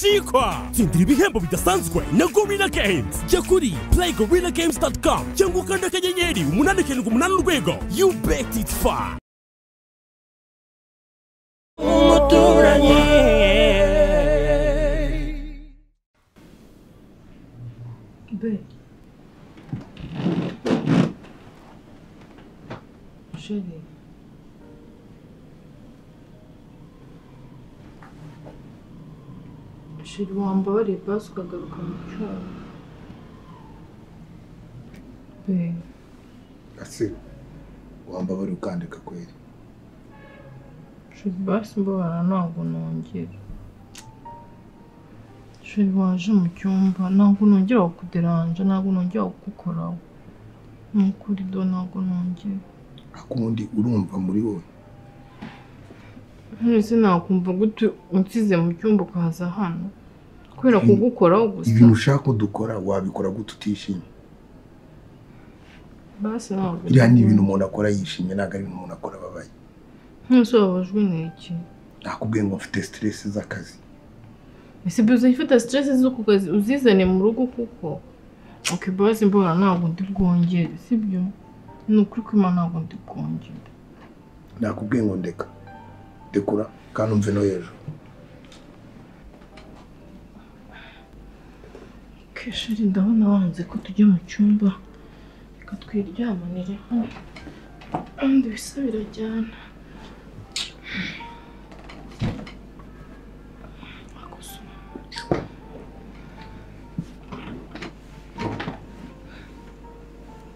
udacikwa tsindira ibihembo bidasanzwe na Gorilla Games jya kuri playgorillagames.com cyangwa ukanda akanyenyeri 878 urwego. You bet it's fun. Chérie. Chérie, wambabariye basi ukagaruka mu cyumba. Ase wambabariye ukandika kweli. Chérie, basi mbabara ntabwo nongera. Chérie, waje mu cyumba ntabwo nongera kukuderanja, ntabwo nongera kugukoraho. Nukuri do ntabwo nongera. Akundi urumva muri wowe. Ese nakumva gute unsize mu cyumba ukaza hano kubera kugukoraho gusa. Ibintu ushaka dukora wabikora gute utishimye? Basi ntabwo. Iriya ni ibintu umuntu akora yishimye, ntabwo ari ibintu umuntu akora ababaye. Ntuse wabajwe n'iki? Nakubwiye ngo mfite stress z'akazi. Ese bizo ifite stress zo ku kazi uzizane mu rugo kuko. Okay, basi mbona ntabwo ndi bwongere, sibyo? Nukuri ko Imana ntabwo ndi bwongere. Nakubwiye ngo ndeka. Dekura kandi umve no hejuru. Chérie, ndabona wanze ko tujya mu cyumba reka twiryamanire hano kandi bisa birajyana.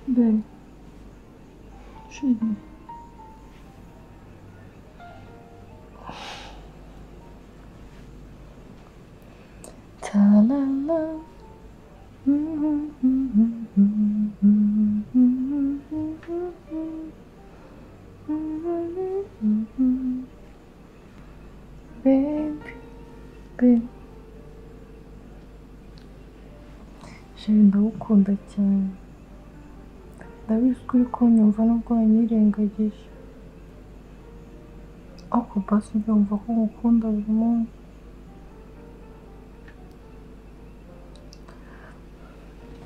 Ben, chérie. Ta-la-la. Baby. Chérie, ndagukunda cyane. Ndabizi ko uri kunyumva nubwo wanyirengagije. Ako basi ubyumva ko ngukunda buri munsi.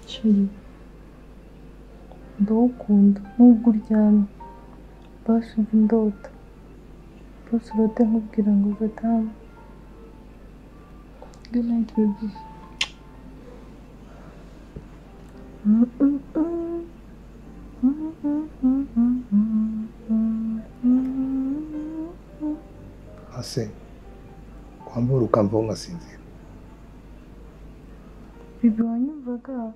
Chérie, ndagukunda nubwo uryamye. Basi umva indota. Basi urote nkubwira ngo gatanu. Good night, baby. Ase kwambura ukamva ngasinzira. Bibi wanyumvaga?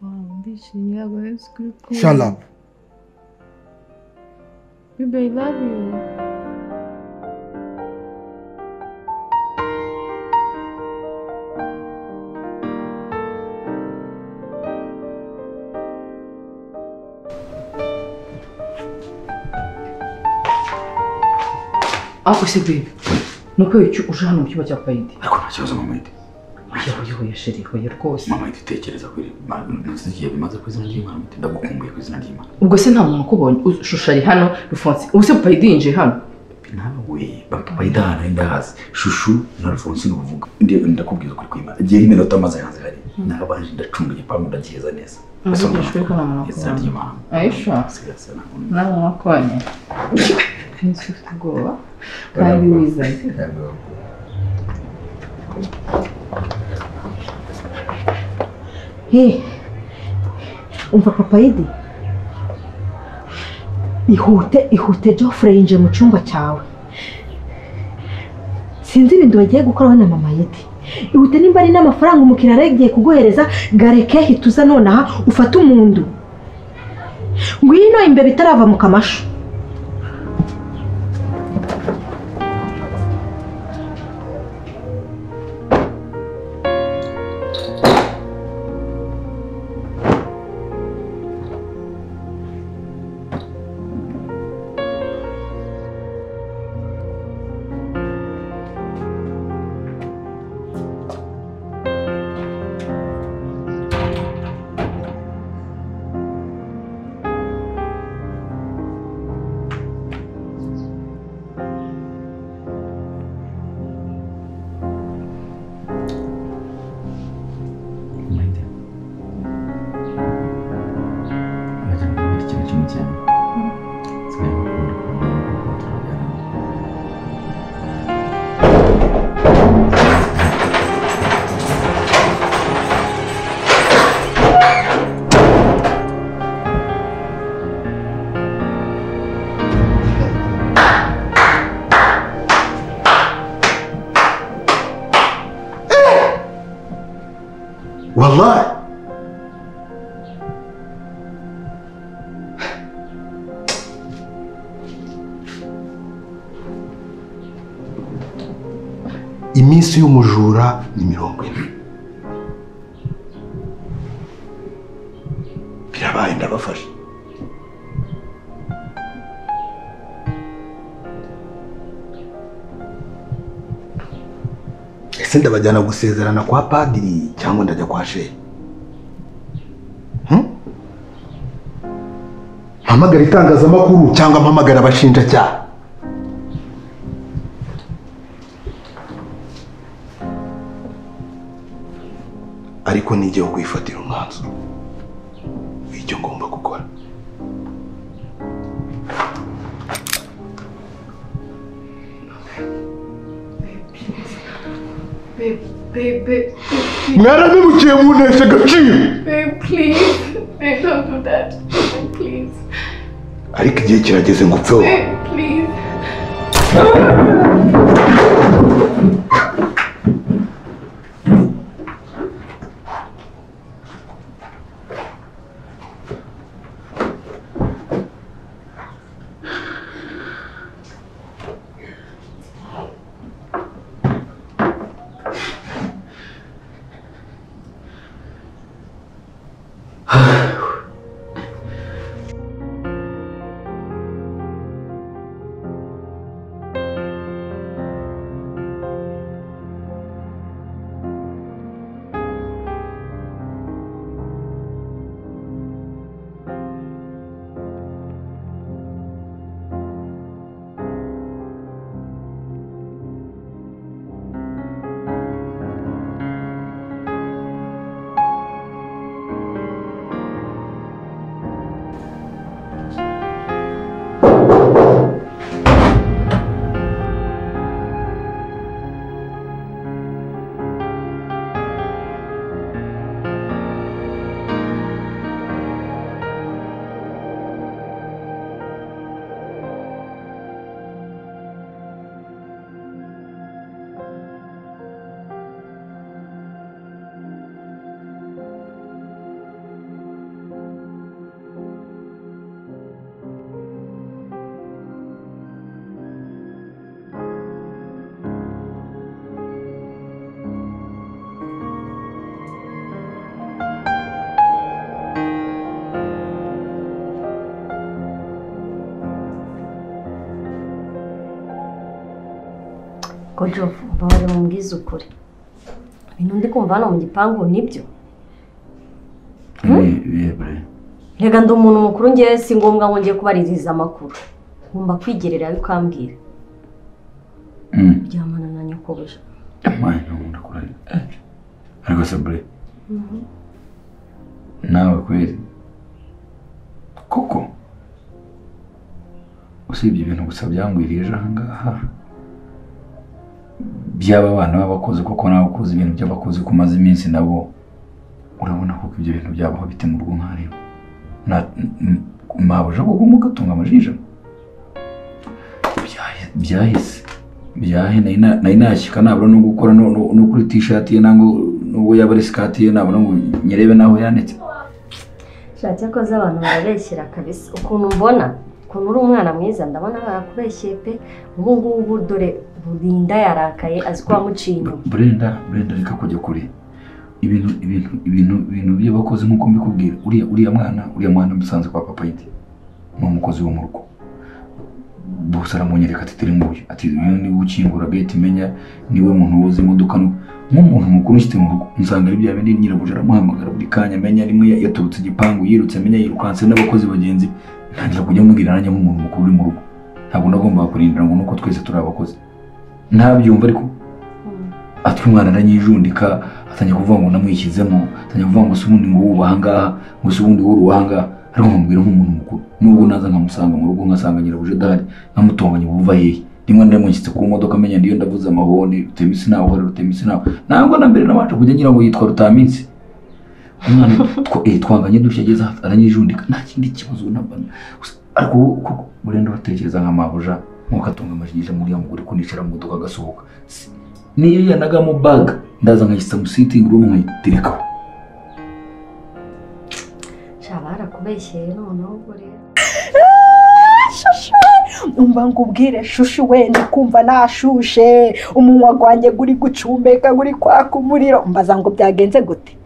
Wow, ndishimye yaba Yesu kuri kumwe. Shut up. Bibi, I love you. Ako se baby. Nuko icyo uje hano mu cyumba cya Paidi. Ariko nta kibazo mama Edi. Hoya sheri, hoya rwose. Mama Edi tekereza kuri nzigiye bimaze ku izina ry'Imana muti ndagukumbuye ku izina ry'Imana. Ubwo se nta muntu ukubonye ushusha ari hano Rufonsi. Ubuse Paidi yinje hano. Nawe Paidi hano ndahazi. Shushu na Rufonsi nuvuga. Ndakubwiza kuri kw'Imana. Igihe iminota maze hanze hari. Nabanje ndacunga igipangu ndagiheza neza. Ndashwe ko namuntu. Izina ry'Imana. Aisha. Sigasa na. Nawe wakonye. Nisuka ubwoba kandi wizanye. Hey, umva Papaidi. Ihute Geoffrey yinje mu cyumba cyawe. Sinzi ibintu bagiye gukora we na mama Yedi. Ihute nimba ari n'amafaranga umukira aragiye kuguhereza gareke hituza nonaha ufate umundu. Ngwino imbe bitarava mu kamasho. Kamari. Iminsi y'umujura ni 40. Birabaye ndabafashe. Ese ndabajyana gusezerana kwa padiri cyangwa ndajya kwa shehe? Mpamagara itangazamakuru cyangwa mpamagara abashinjacyaha? Ariko nijye wo kwifatira umwanzuro w'icyo ngomba gukora. Babe, Mwarabibukiye munesha agaciro. babe, please. Babe, don't do that. Babe, please. Ariko igihe kirageze ngo upfeho. Babe, please. Kojo, bari mumbwiza ukuri. Ibintu ndi kumva hano mu gipangu nibyo. Rega ndi umuntu mukuru ngiye si ngombwa ngo ngiye kubaririza amakuru. Ngomba kwigerera bikambwira. Byamana na nyokobuja. Amai nkunda kurari. Ariko sabre. Nawe kweli. Koko. Usibye ibintu gusa byangwirije ahangaha. Byaba abana b'abakozi koko nawe ukoze ibintu by'abakozi kumaze iminsi nabo urabona ko ibyo bintu byabaho bite mu rugo nk'ariyo na mabuja ko mugatunga amajija byahe nayi nashyika nabura no gukora no kuri t-shirt ye nango nubwo yaba ari skirt ye nabura ngo nyerebe naho yanetse Shati yakoze abantu barabeshyira kabisa ukuntu mbona ukuntu uri umwana mwiza ndabona barakubeshyeye pe ubu ngubu dore Burinda yarakaye aziko wamucinyo. Brenda reka kujya kuri. Ibintu by'abakozi nkuko mbikubwira. Uriya mwana musanze kwa papa yite. Ni umukozi wo mu rugo. Bose aramunyereka ati tiri nguye. Ati iyo ni ukingura gate menya niwe muntu woze imodoka nk'umuntu mukuru nshyite mu rugo. Nsanga ari bya bindi nyirabuja aramuhamagara buri kanya menya rimwe yaturutse igipangu yirutse menya yirukanse n'abakozi bagenzi. Ntangira kujya mubwira nanjye nk'umuntu mukuru uri mu rugo. Ntabwo nagomba kurindira ngo nuko twese turi abakozi. Ntabyumva ariko ati umwana aranyijundika atanya kuvuga ngo namwishyizemo atanya kuvuga ngo subundi ngo wubaha ngaha ngo subundi wuruhanga ariko mubwira nk'umuntu mukuru nubwo naza nkamusanga mu rugo nkasanga nyirabuje dahari nkamutonganya ubuva hehe rimwe ndamushyitse ku modoka menya ndiyo ndavuze amahoni rutemisi nawe rutemisi nawe ntabwo na mbere nabanje kujya ngira ngo yitwa Rutaminsi umwana twanganye dushageze aranyijundika nta kindi kibazo nabana ariko burenda batekereza nk'amabuja mukatunga amajije muri amuguri kunicara mu modoka gasohoka niyo yanaga mu bag ndaza nkayisa mu sitting room nkayitereka wambeshyeye noneho ubwo rero shushu umva ngubwire shushu we ndikumva nashushe umunwa gwanjye guri gucumbeka guri kwaka umuriro mbaza ngo byagenze gute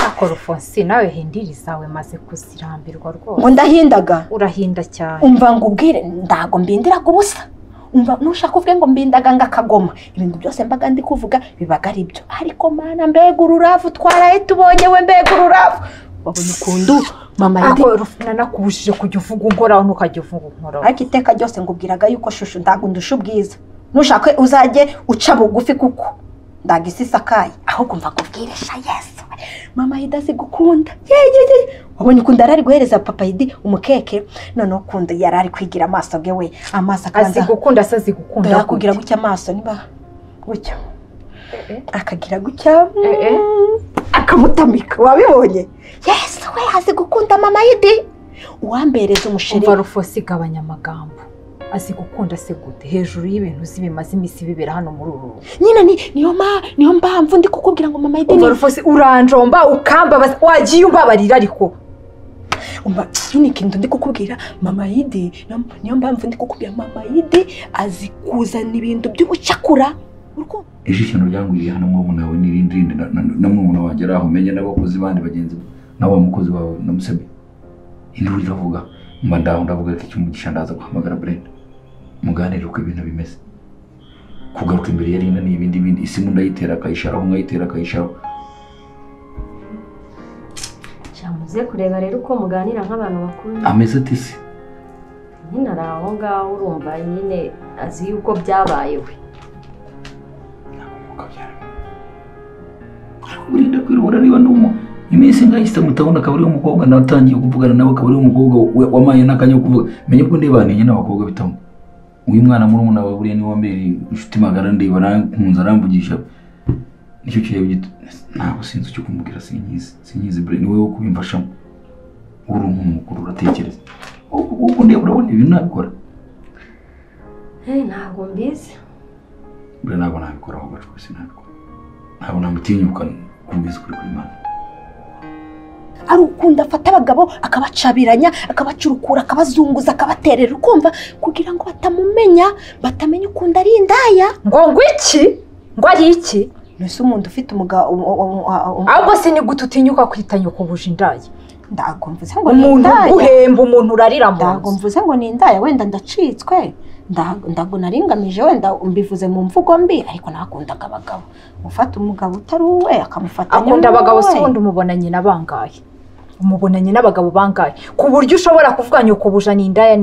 akora Fonsi nawe hindiri zawe maze kuzirambirwa rwose ngo ndahindaga urahinda cyane umva ngubwire ndago mbindiraga ubusa umva nushaka kuvuga ngo mbindaga ngakagoma ibintu byose mbaga ndi kuvuga bibaga ari byo ariko mana mbega ururavu twaraye tubonye we mbega ururavu wabonye ukundu mama yindi ako rufuna nakubujije kujya uvuga unkoraho ntukajya uvuga unkoraho ariko iteka ryose ngubwiraga yuko shushu ndago ndusha ubwiza nushaka uzaje uca bugufi kuko ndagisisakaye ahubwo mva ngubwire sha Yesu mama yidazi gukunda ye wabonye ukunda arari guhereza papa yidi umukeke none ukunda yarari kwigira amaso bwe we amaso akaza gukunda asazi gukunda yakugira gucya amaso niba gucya akagira gucya akamutamika wabibonye Yesu we azi gukunda mama yidi uwambereza umusheri umva Rufosi gabanya amagambo azi gukunda se gute hejuru y'ibintu zibimaze imisi bibera hano muri uru nyine niyo mpamvu ndi kukubwira ngo mama yidi umva Rufosi uranjomba ukamba wagiye umbabarira ariko umva nyine kintu ndi kukubwira mama yidi niyo mpamvu ndi kukubwira mama yidi azi kuzana ibintu by'ubucakura urwo ejo ikintu ryangwiriye hano mu nawe n'irindi na mwana wagera aho menye n'abakozi bandi bagenzi nawe umukozi wawe namusebe induru iravuga mba ndavuga ati cyumugisha ndaza guhamagara Brenda muganire uko ibintu bimeze kugaruka imbere yari inda n'ibindi isimu ndayitera akayisharaho nkayitera akayisharaho cyamuze kureba rero uko muganira nk'abantu bakuru ameze ati se nyine ari aho ngaho urumva nyine azi yuko byabayewe urinda kwirubura niba ndumo iminsi ngahise mutabona kabari umukobwa natangiye kuvugana nawe kabari umukobwa wamaye nakanya kuvuga menye ko ndebaniye n'abakobwa bitamo uyu mwana muri umuna wa buriye ni wambere inshuti magara ndeba nkunza aramvugisha nicyo kiye bigito ntabwo sinzi cyo kumubwira sinyizi bre ni wewe kubimfashamo uri umukuru uratekereza ubwo ndeba urabona ibintu nabikora ntabwo mbizi bre ntabwo nabikora aho gacu sinabikora ntabwo namutinyuka kumbiza kuri Imana ari ukunda afata abagabo akabacabiranya akabacurukura akabazunguza akabaterera ukumva kugira ngo batamumenya batamenya ukunda ari indaya ngo iki ngo ari iki nese umuntu ufite umugabo ahubwo se ni gututinyuka kwitanya kubuje indaya ndago mvuze ngo ni umuntu indaya guhemba umuntu urarira mu ndago mvuze ngo ni indaya wenda ndacitswe ndago naringamije wenda mbivuze mu mvugo mbi ariko nakundaga abagabo ufata umugabo utari uwe akamufatanya akunda abagabo se wundi umubonanye nabangaye umubonanye n'abagabo bangaye ku buryo ushobora kuvuga nyoko buja ni indaya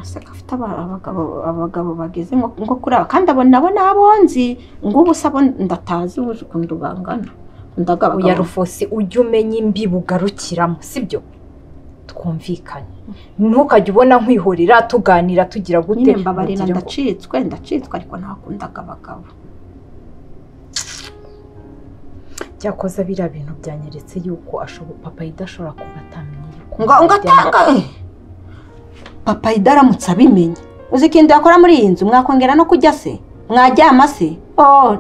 ase afite abagabo bageze ngo kuri aba kandi abo nabo nabonzi ngubu sabo ndatazi ukuntu bangana ndagaba uya Rufosi ujye umenya imbi bugarukiramo sibyo twumvikanye ntukajye ubona nkwihorera tuganira tugira gute nyine mbabarira ndacitswe ariko nakundaga abagabo cyakoze biriya bintu byanyeretse yuko papa idashobora kuba atamenye ngo atanga papa idaramutse abimenye uzi ikintu yakora muri iyi nzu mwakongera no kujya se mwajyama se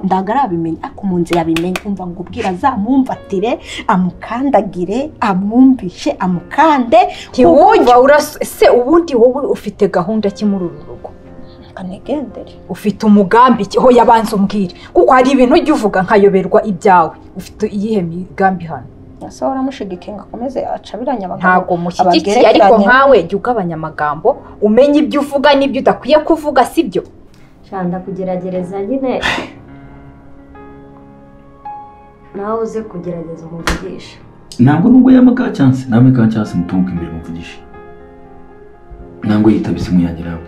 ndagarabimenye ako mu nzira yabimenye kumva ngo ubwira azamumvatire amukandagire amwumvishe amukande ntiwumva se ubundi wowe ufite gahunda ki muri uru rugo kanegendere ufite umugambi ho yabanza umbwire kuko hari ibintu ujya uvuga nkayoberwa ibyawe ufite iyihe migambi hano ase waramushigike ngo akomeze acabiranya abagabo ntabwo mushyigikiye ariko nkawe jya ugabanya amagambo umenye ibyo uvuga n'ibyo udakwiye kuvuga sibyo shanda kugerageza nyine nawe uze kugerageza umuvugisha ntabwo nubwo yamaka chance namwe ka chance mutunga imbere umuvugisha ntabwo yitabise muyangira nawe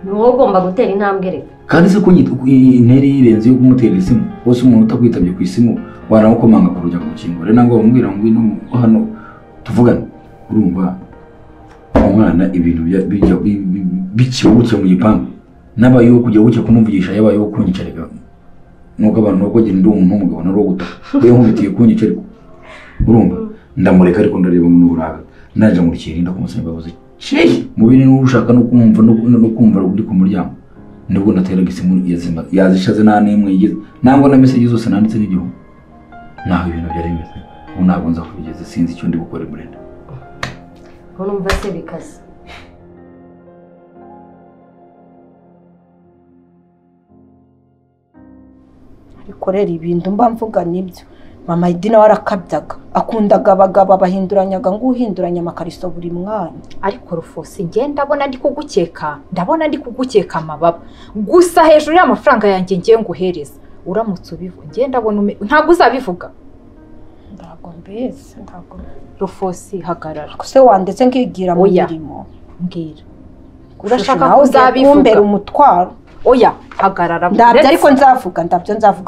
ni wowe ugomba gutera intambwe rero kandi se ko interi yirenze yo kumutera isimu wose umuntu utakwitabye ku isimu wanamukomanga ku rujya gukingura nangwa bamubwira ngo ino hano tuvugana urumva umwana ibintu bijya bikibuke mu gipangu nabayo kujya gucya kumumvugisha yabayo kunyicarega nuko abantu bakogira ndi umuntu umugabo naro gutaka we nkubitiye kunyicarega urumva ndamureka ariko ndareba mu buraga naje muri kirinda kumusaba bavuze shehe mubiri n'urushaka no kumva no kumva uri ku muryango nibwo nateraga isimu yazima yazishaze nta nimwe yigize nangwa na message zose nanditse n'igihu naho ibintu byari bimeze ubu ntabwo nza kubigeze sinzi icyo ndi gukora Brenda ko numva se bikaze. ariko rero ibintu mba mvuga nibyo mama Idi nawe arakabyaga akundaga abagabo bahinduranyaga nguhinduranya amakariso buri mwanya. ariko Rufosi njye ndabona ndi kugukeka amababa gusa hejuru y'amafaranga yanjye ngiye nguhereza uramutse ubivuga njye ndabona ntabwo uzabivuga. Ntabwo mbese ntabwo. Rufosi hagarara. Se wandetse nkigira mu mirimo. Mbwira. Urashaka ko uzabivumbera umutwaro. Oya hagarara. Ndabyo ariko nzavuga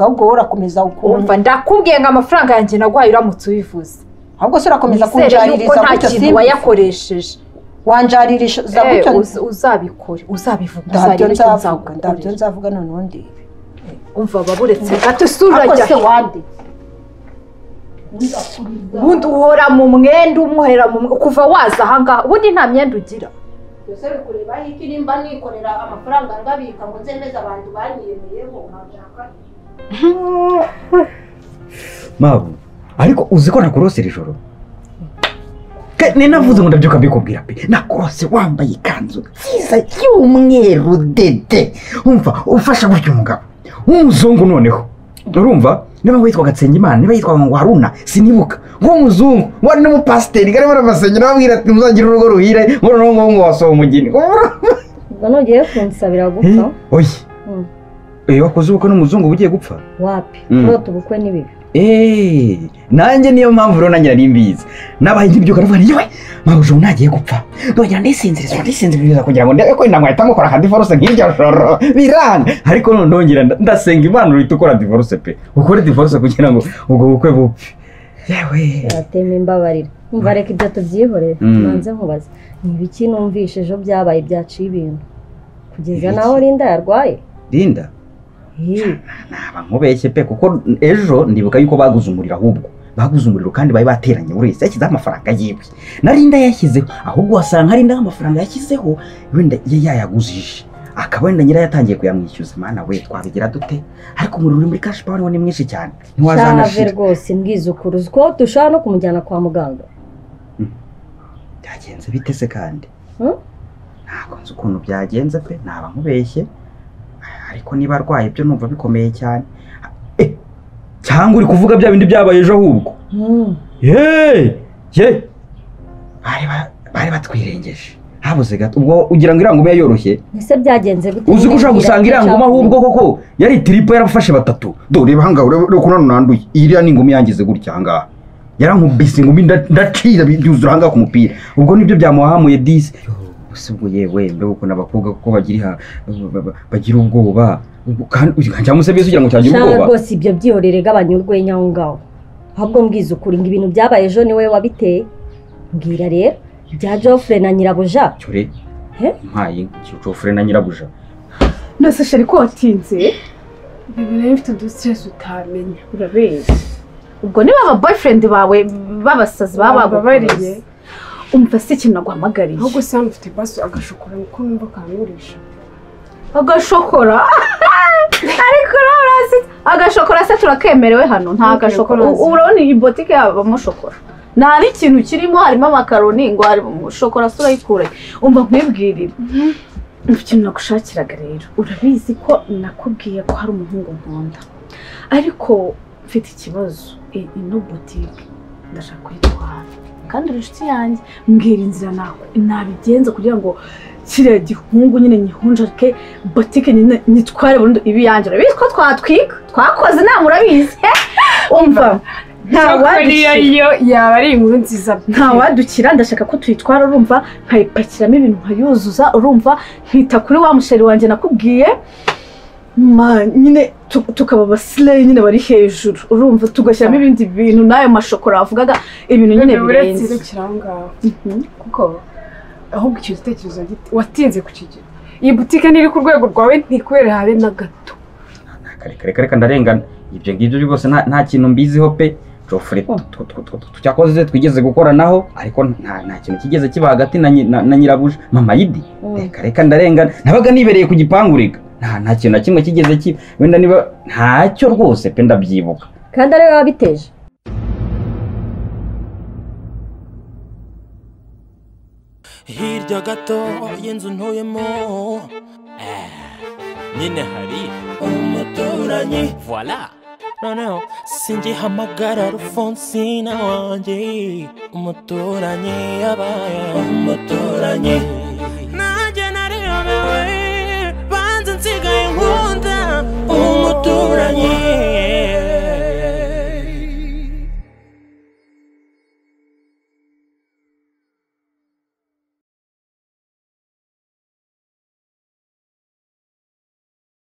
ahubwo wowe urakomeza ukumva. Ndakubwiye ngo amafaranga yanjye naguhaye uramutse ubivuze. Ahubwo se urakomeza kunjaririza gutyo simba wayakoresheje. Wanjaririza gutyo uzabikore uzabivuga ndabyo nzavuga none undi. Umva baburetse gato sura jya. Akose wande. Ubundi uhora mu mwenda umuhera mu kuva waza ahangaha ubundi nta myenda ugira. Yose bikureba iki nimba nikorera amafaranga ngabika ngo nzemeza abantu banyiyemeyeho ntabashaka. Mabu ariko uzi ko nakorose ijoro. Navuze ngo ndabyuka mbikubwira pe. Nakorose wambaye ikanzu nziza y'umweru dede. Umva ufasha gutyo umugabo. Umuzungu noneho. Urumva? Niba witwaga Nsengimana, niba yitwaga ngo Haruna, sinibuka. Nk'umuzungu, wari n'umupasiteri kandi barabasengera babwira ati muzagira urugo ruhire, ngo wasoho umugeni. Ubwo ngiye kunsabira gupfa. Oya. Wakoze ubukwe n'umuzungu bugiye gupfa? Wapi? Kurota ubukwe ni bibi. Nanjye niyo mpamvu rero nanjye nari mbizi. Nabaye nkibyuka ndavuga yewe, mabuje nagiye gupfa. Ndongera ndisinziriza kugira ngo ndebe ko ndamwahita mukora ka divorce nk'iryo joro. Biranga. Ariko none ndongera ndasenga Imana urita ukora divorce pe. Ukore divorce kugira ngo ubwo bukwe bupfe. Yewe. Ateme imbabarira. Umva reka ibyo tubyihorere. Manze nkubaza. Ni ibiki numvishe ejo byabaye byaciye ibintu. Kugeza naho Linda yarwaye. Linda? Naba nkubeshye pe kuko ejo ndibuka yuko baguze umuriro ahubwo. Baguze umuriro kandi bari bateranye buri wese yashyize amafaranga yiwe. Narinda yashyizeho ahubwo wasanga ari nda amafaranga yashyizeho wenda yayaguzije. Akaba wenda nyira yatangiye kuyamwishyuza mana we twabigira dute ariko umuriro muri cash power ni mwinshi cyane. Ntiwazanashira rwose mbwiza ukuruzi ko dushaka no kumujyana kwa muganga. Byagenze bite se kandi? Ntabwo nzi ukuntu byagenze pe naba nkubeshye. Ariko niba arwaye byo numva bikomeye cyane. Cyangwa uri kuvuga bya bindi byabaye ejo ahubwo. Bari batwirengeje. Habuze gato ubwo ugira ngo iranguma yoroshye. Ese byagenze gute? Uzi ko ushaka gusanga iranguma ahubwo koko yari triple yarafashe batatu. Dore banga ure kunano nanduye. Iriya ni ingumi yangize gutya hanga. Yarankubise ingumi ndacira byuzura hanga ku mupira. Ubwo nibyo byamuhamuye 10. Usubwo yewe mbe uko nabakobwa kuko bagira ubwoba kandi cyangwa se bese ugira ngo cyagira ubwoba. Rwose ibyo byihorere gabanyurwe nyaho ngaho. Ahubwo mbwiza ukuri ngo ibintu byabaye ejo niwe wabiteye. Mbwira rero bya Geoffrey na Nyirabuja. Cyore. Mpaye Geoffrey na Nyirabuja. Nose shari ko watinze. Bibiri mfite stress utamenya. Urabeshya. Ubwo niba aba boyfriend bawe babasazi babagubariye. Umva se ikintu naguhamagariye. Ahubwo se hano ufite baso agashokora uko numva kanurisha. Agashokora? Ariko urasi agashokora se turakemerewe hano nta gashokora. Urabona iyi boutique yabamo shokora. Nta ikintu kirimo harimo amakaroni ngo hari mu shokora sura yikure. Umva nkwibwirira. Ikintu nagushakiraga rero. Urabizi ko nakubwiye ko hari umuhungu nkunda. Ariko mfite ikibazo ino boutique ndashaka kwitwara. Kandi inshuti yanjye mbwira inzira nabigenza kugira ngo kiriya gihungu nyine nyihunjake boutique nyine nitware burundu ibi yanjye urabizi ko twatwika twakoze inama urabizi umva nta wadukira yaba ari inkuru nziza nta wadukira ndashaka ko tuyitwara urumva nkayipakiramo ibintu nkayuzuza urumva nkita kuri wa musheri wanjye nakubwiye nyine tukaba baslay nyine bari hejuru urumva tugashyiramo ibindi bintu nayo mashokora avugaga ibintu nyine birenze kiranga kuko ahubwo icyo gitekerezo watinze kukigira iyi boutique niri ku rwego rwawe ntikwere habe na gato kare ndarengana ibyo ngibyo rwose nta kintu mbiziho pe Geoffrey tujyakoze twigeze gukoranaho ariko nta kintu kigeze kiba hagati na Nyirabuja mama Idi reka ndarengana nabaga nibereye ku gipangu reka nta kintu na kimwe kigeze kiba wenda niba ntacyo rwose pe ndabyibuka kandi ari wabiteje hirya gato y'inzu ntuyemo nyine hari umuturanyi voilà noneho singihamagara Rufonsina wanjye umuturanyi yabaye umuturanyi